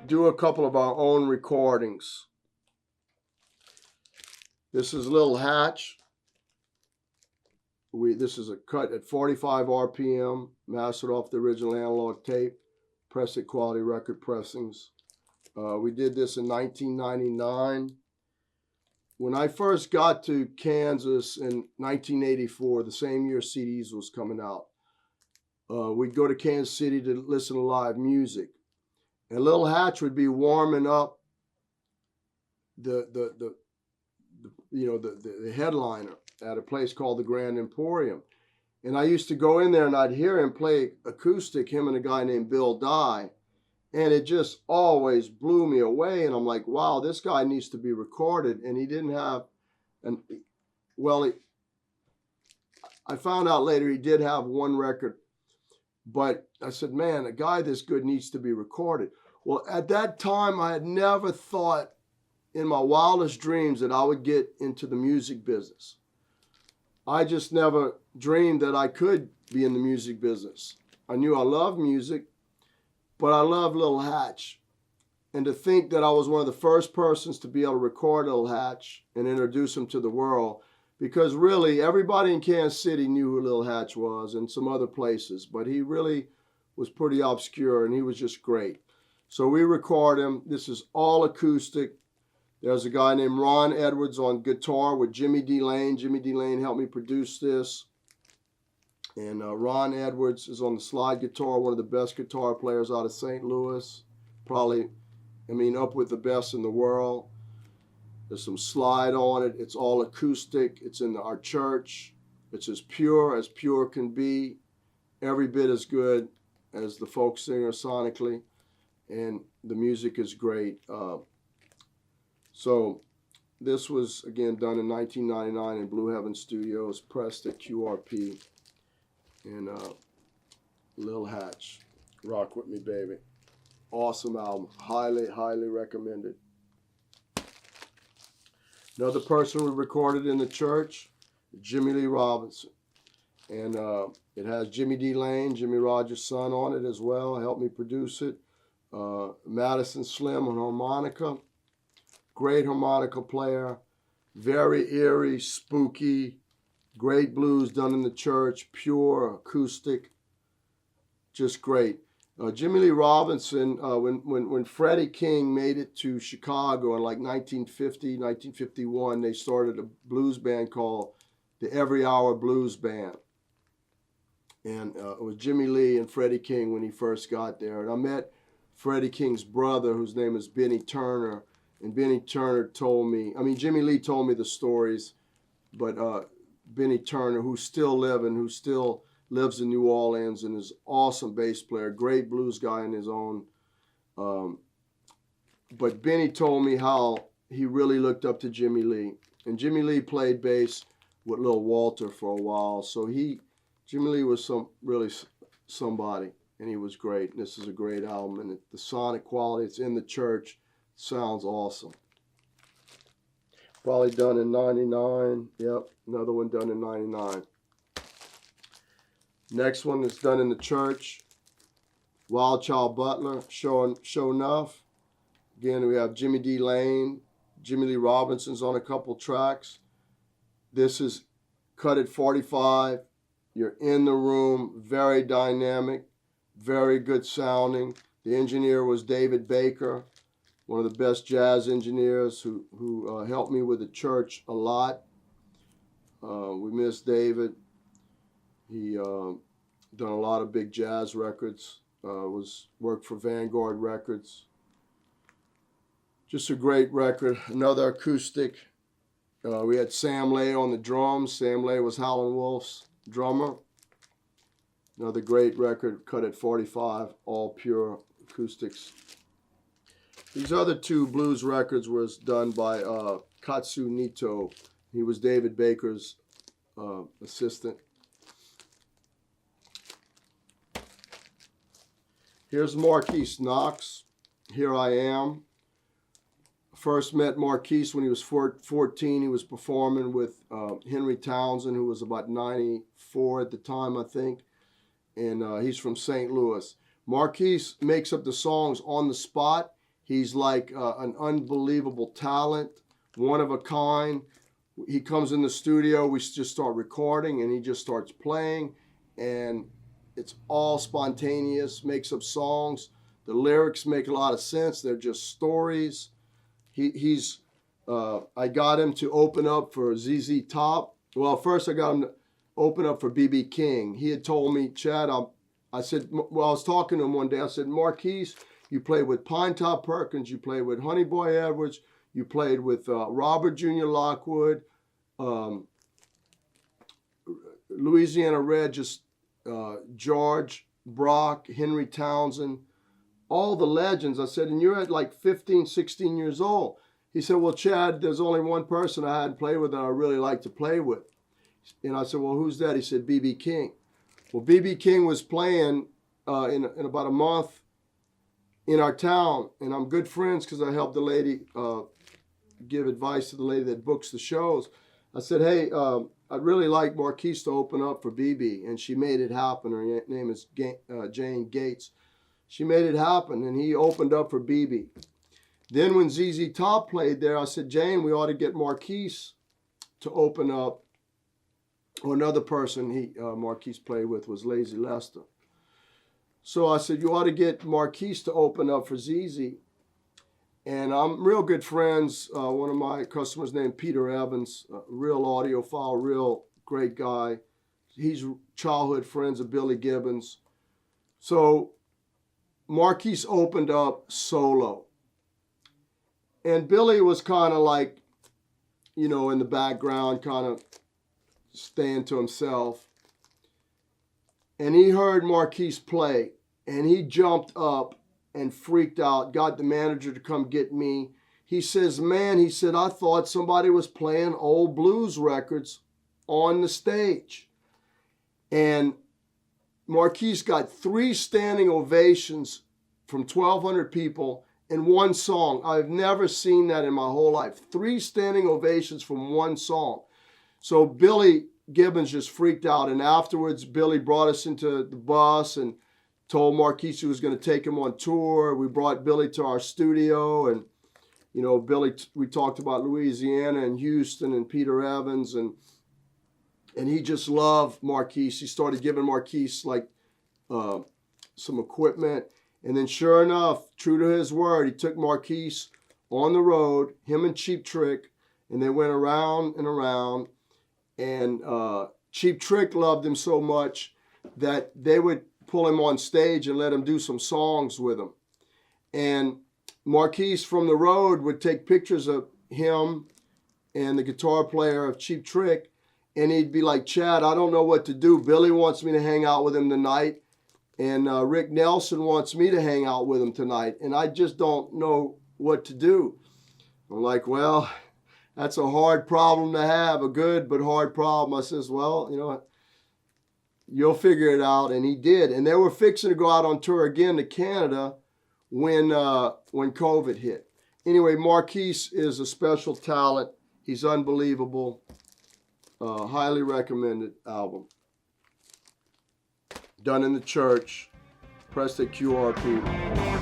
do a couple of our own recordings. This is Little Hatch. This is a cut at 45 RPM, mastered off the original analog tape, pressed at Quality Record Pressings. We did this in 1999. When I first got to Kansas in 1984, the same year CDs was coming out, we'd go to Kansas City to listen to live music. And Little Hatch would be warming up the headliner at a place called the Grand Emporium. And I used to go in there and I'd hear him play acoustic, him and a guy named Bill Dye. And it just always blew me away. And I'm like, wow, this guy needs to be recorded. And he didn't have, I found out later he did have one record. But I said, man, a guy this good needs to be recorded. Well, at that time, I had never thought in my wildest dreams that I would get into the music business. I just never dreamed that I could be in the music business. I knew I loved music, but I loved Little Hatch. And to think that I was one of the first persons to be able to record Little Hatch and introduce him to the world, because really everybody in Kansas City knew who Little Hatch was and some other places, but he really was pretty obscure and he was just great. So we record him. This is all acoustic. There's a guy named Ron Edwards on guitar with Jimmy D. Lane. Jimmy D. Lane helped me produce this. And Ron Edwards is on the slide guitar, one of the best guitar players out of St. Louis. Probably, up with the best in the world. There's some slide on it. It's all acoustic. It's in our church. It's as pure can be. Every bit as good as the folk singer sonically. And the music is great. So this was, again, done in 1999 in Blue Heaven Studios, pressed at QRP. And Lil Hatch, rock with me, baby. Awesome album. Highly, highly recommended. Another person we recorded in the church, Jimmy Lee Robinson. And it has Jimmy D. Lane, Jimmy Rogers' son, on it as well. Helped me produce it. Madison Slim on harmonica. Great harmonica player. Very eerie, spooky. Great blues done in the church. Pure, acoustic. Just great. Jimmy Lee Robinson, when Freddie King made it to Chicago in like 1950, 1951, they started a blues band called the Every Hour Blues Band. And it was Jimmy Lee and Freddie King when he first got there. And I met Freddie King's brother, whose name is Benny Turner. And Benny Turner told me, Jimmy Lee told me the stories, but Benny Turner, who's still living, who still lives in New Orleans and is an awesome bass player, great blues guy in his own. But Benny told me how he really looked up to Jimmy Lee. And Jimmy Lee played bass with Lil Walter for a while. So Jimmy Lee was really somebody, and he was great. And this is a great album. And the sonic quality, it's in the church, sounds awesome. Probably done in 99. Yep, another one done in 99. Next one is done in the church. Wild Child Butler, Show Enough. Again, we have Jimmy D. Lane. Jimmy Lee Robinson's on a couple tracks. This is cut at 45. You're in the room, very dynamic, very good sounding. The engineer was David Baker, one of the best jazz engineers who helped me with the church a lot. We miss David. He done a lot of big jazz records, worked for Vanguard Records. Just a great record. Another acoustic. We had Sam Lay on the drums. Sam Lay was Howlin' Wolf's drummer. Another great record, cut at 45, all pure acoustics. These other two blues records was done by Katsu Nito. He was David Baker's assistant. Here's Marquise Knox, Here I Am. First met Marquise when he was 14. He was performing with Henry Townsend, who was about 94 at the time, I think. And he's from St. Louis. Marquise makes up the songs on the spot. He's like an unbelievable talent, one of a kind. He comes in the studio, we just start recording, and he just starts playing, and it's all spontaneous, makes up songs. The lyrics make a lot of sense. They're just stories. I got him to open up for ZZ Top. Well, first I got him to open up for B.B. King. He had told me, Chad, I said, well, I was talking to him one day. I said, Marquise, you played with Pinetop Perkins, you played with Honey Boy Edwards, you played with Robert Jr. Lockwood, Louisiana Red, just George Brock, Henry Townsend, all the legends. I said, and you're at like 15, 16 years old. He said, well, Chad, there's only one person I hadn't played with that I really like to play with. And I said, well, who's that? He said, B.B. King. Well, B.B. King was playing in about a month in our town, and I'm good friends because I helped the lady give advice to the lady that books the shows. I said, hey, I'd really like Marquise to open up for B.B., and she made it happen. Her name is Jane Gates. She made it happen, and he opened up for B.B. Then when ZZ Top played there, I said, Jane, we ought to get Marquise to open up. Or another person Marquise played with was Lazy Lester. So I said, you ought to get Marquise to open up for ZZ. And I'm real good friends. One of my customers named Peter Evans, real audiophile, real great guy. He's childhood friends of Billy Gibbons. So Marquise opened up solo. And Billy was kind of like, you know, in the background, kind of staying to himself. And he heard Marquise play, and he jumped up and freaked out, got the manager to come get me. He says, man, he said, I thought somebody was playing old blues records on the stage. And Marquise got 3 standing ovations from 1,200 people in one song. I've never seen that in my whole life. 3 standing ovations from one song. So Billy Gibbons just freaked out. And afterwards, Billy brought us into the bus and told Marquise he was going to take him on tour. We brought Billy to our studio. And, you know, Billy, we talked about Louisiana and Houston and Peter Evans. And he just loved Marquise. He started giving Marquise, like, some equipment. And then sure enough, true to his word, he took Marquise on the road, him and Cheap Trick, and they went around and around. And Cheap Trick loved him so much that they would pull him on stage and let him do some songs with him. And Marquise from the road would take pictures of him and the guitar player of Cheap Trick, and he'd be like, Chad, I don't know what to do. Billy wants me to hang out with him tonight, and Rick Nelson wants me to hang out with him tonight, and I just don't know what to do. I'm like, well, that's a hard problem to have, a good but hard problem. I says, well, you know, you'll figure it out. And he did. And they were fixing to go out on tour again to Canada when COVID hit. Anyway, Marquise is a special talent. He's unbelievable. Highly recommended album. Done in the church. Press the QR, people.